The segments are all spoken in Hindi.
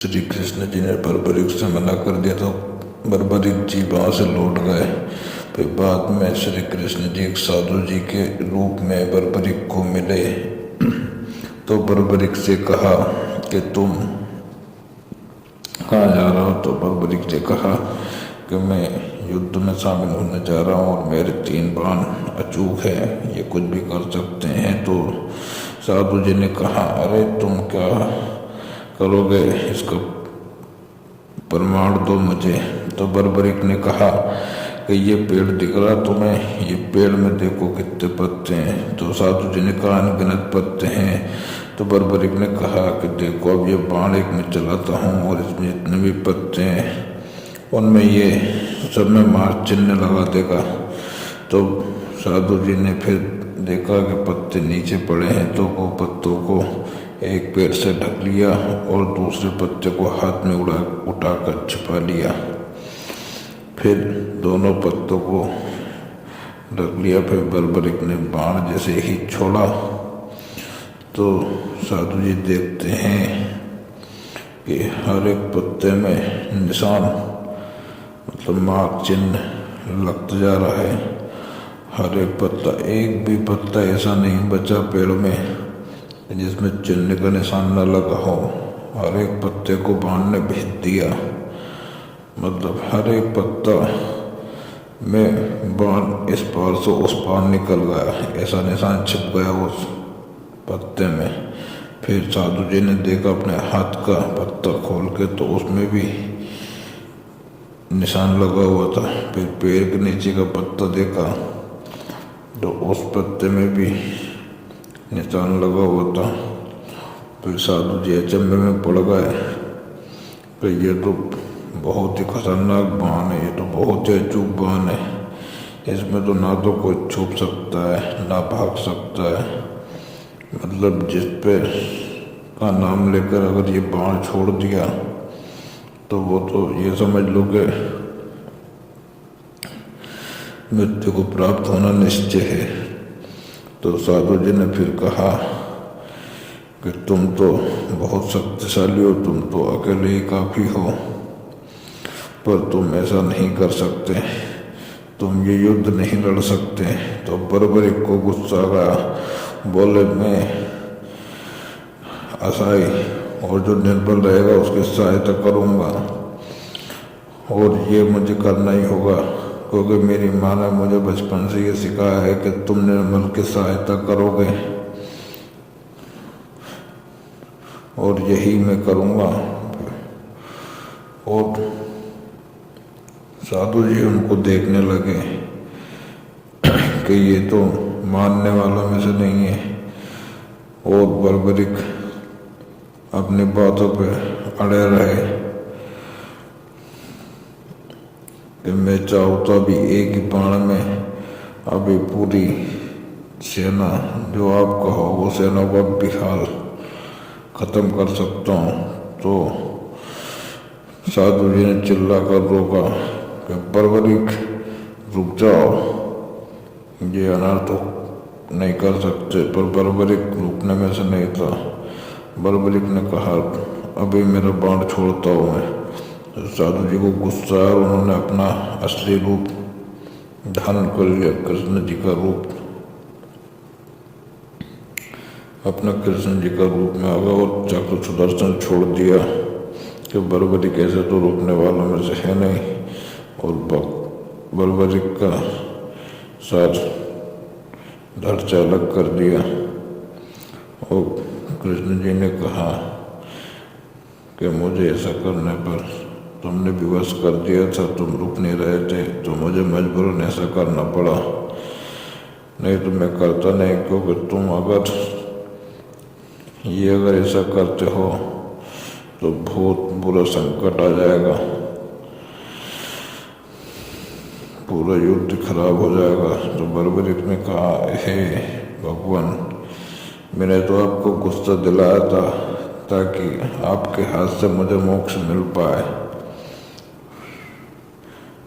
श्री कृष्ण जी ने बर्बरिक से मना कर दिया तो बर्बरिक जी वहाँ से लौट गए। फिर बाद में श्री कृष्ण जी एक साधु जी के रूप में बर्बरिक को मिले तो बर्बरिक से कहा कि तुम कहाँ जा रहा हो। तो बर्बरिक ने कहा कि मैं युद्ध में शामिल होने जा रहा हूँ और मेरे 3 बाण अचूक है, ये कुछ भी कर सकते हैं। तो साधु जी ने कहा, अरे तुम क्या करोगे, इसका प्रमाण दो मुझे। तो बर्बरिक ने कहा कि ये पेड़ दिख रहा तुम्हें, ये पेड़ में देखो कितने पत्ते हैं। तो साधु जी ने कहा अनगिनत पत्ते हैं। तो बर्बरिक ने कहा कि देखो अब ये बाण एक में चलाता हूँ और इसमें जितने भी पत्ते हैं उनमें ये सब में मार चिन्ह लगा देगा। तो साधु जी ने फिर देखा कि पत्ते नीचे पड़े हैं तो वो पत्तों को एक पैर से ढक लिया और दूसरे पत्ते को हाथ में उठाकर छिपा लिया। फिर दोनों पत्तों को ढक लिया। फिर बर्बरिक ने बाण जैसे ही छोड़ा तो साधु जी देखते हैं कि हर एक पत्ते में निशान मतलब मार्क चिन्ह लगता जा रहा है। हर एक पत्ता, एक भी पत्ता ऐसा नहीं बचा पेड़ में जिसमें चिन्ह का निशान न लगा हो। हर एक पत्ते को बाण ने भेद दिया, मतलब हर एक पत्ता में बाण इस पार से उस पार निकल गया, ऐसा निशान छिप गया उस पत्ते में। फिर साधु जी ने देखा अपने हाथ का पत्ता खोल के तो उसमें भी निशान लगा हुआ था। फिर पैर के नीचे का पत्ता देखा तो उस पत्ते में भी निशान लगा हुआ था। फिर साधु जी अचंभे में पड़ गए कि ये तो बहुत ही खतरनाक बाण है, ये तो बहुत ही अचूक बाण है, इसमें तो ना तो कोई छुप सकता है ना भाग सकता है। मतलब जिस पे का नाम लेकर अगर ये बाण छोड़ दिया तो वो तो ये समझ लो कि मृत्यु को प्राप्त होना निश्चय है। तो साधु जी ने फिर कहा कि तुम तो बहुत शक्तिशाली हो, तुम तो अकेले ही काफ़ी हो, पर तुम ऐसा नहीं कर सकते, तुम ये युद्ध नहीं लड़ सकते। तो बर्बरिक को गुस्सा आया, बोले मैं असहाय और जो निर्बल रहेगा उसकी सहायता करूँगा और ये मुझे करना ही होगा, क्योंकि मेरी माँ ने मुझे बचपन से ये सिखाया है कि तुम निर्बल की सहायता करोगे और यही मैं करूँगा। और साधु जी उनको देखने लगे कि ये तो मानने वालों में से नहीं है। और बर्बरिक अपनी बातों पे अड़े रहे कि मैं चाहूँ तो अभी एक ही बाण में अभी पूरी सेना जो आप कहो वो सेना को भी हाल खत्म कर सकता हूँ। तो साधु जी ने चिल्ला कर रोका कि बर्बरिक रुक जाओ, ये अनर्थ नहीं कर सकते। पर बर्बरिक रुकने में से नहीं था। बर्बरिक ने कहा अभी मेरा बाण छोड़ता हूँ मैं। तो साधु जी को गुस्सा और उन्होंने अपना असली रूप धारण कर लिया, कृष्ण जी का रूप, अपना कृष्ण जी का रूप में आ गया और चक्र सुदर्शन छोड़ दिया कि बर्बरिक ऐसे तो रुकने वालों में से है नहीं। और बर्बरिक का साथ ढर्चा अलग कर दिया। और कृष्ण जी ने कहा कि मुझे ऐसा करने पर तुमने विवश कर दिया था, तुम रुक नहीं रहे थे, तो मुझे मजबूरन ऐसा करना पड़ा, नहीं तो मैं करता नहीं। क्योंकि तुम अगर ऐसा करते हो तो बहुत बुरा संकट आ जाएगा, पूरा युद्ध खराब हो जाएगा। तो बर्बरिक ने कहा हे भगवान, मैंने तो आपको गुस्सा दिलाया था ताकि आपके हाथ से मुझे मोक्ष मिल पाए,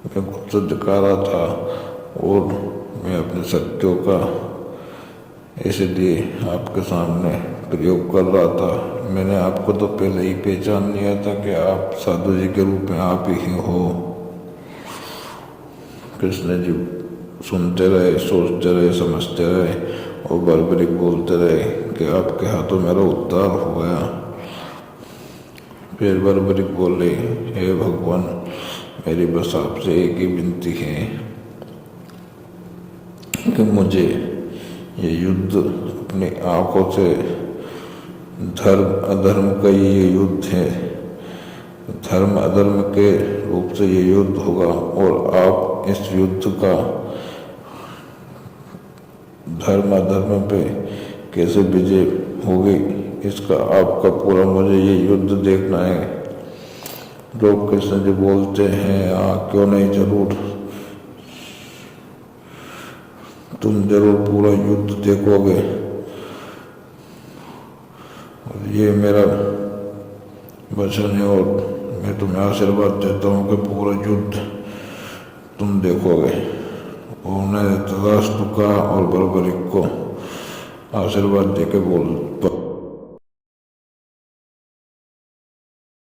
मैं गुस्सा दिखा रहा था और मैं अपने शक्तियों का इसलिए आपके सामने प्रयोग कर रहा था, मैंने आपको तो पहले ही पहचान लिया था कि आप साधु जी के रूप में आप ही हो। कृष्ण जी सुनते रहे, सोचते रहे, समझते रहे और बर्बरिक बोलते रहे कि आपके हाथों मेरा उद्धार हो गया। फिर बर्बरिक बोले, हे भगवान, मेरी बस आपसे एक ही विनती है कि मुझे ये युद्ध अपनी आंखों से, धर्म अधर्म का ये युद्ध है, धर्म अधर्म के रूप से ये युद्ध होगा और आप इस युद्ध का धर्म अधर्म पे कैसे विजय होगी, इसका आपका पूरा मुझे ये युद्ध देखना है। लोग कृष्ण जी बोलते हैं, हाँ क्यों नहीं, जरूर, तुम जरूर पूरा युद्ध देखोगे। और ये मेरा वचन है और मैं तुम्हें आशीर्वाद देता हूँ कि पूरा युद्ध तुम देखोगे। उन्होंने तथास्तु कहा और बर्बरिक को आशीर्वाद देके बोल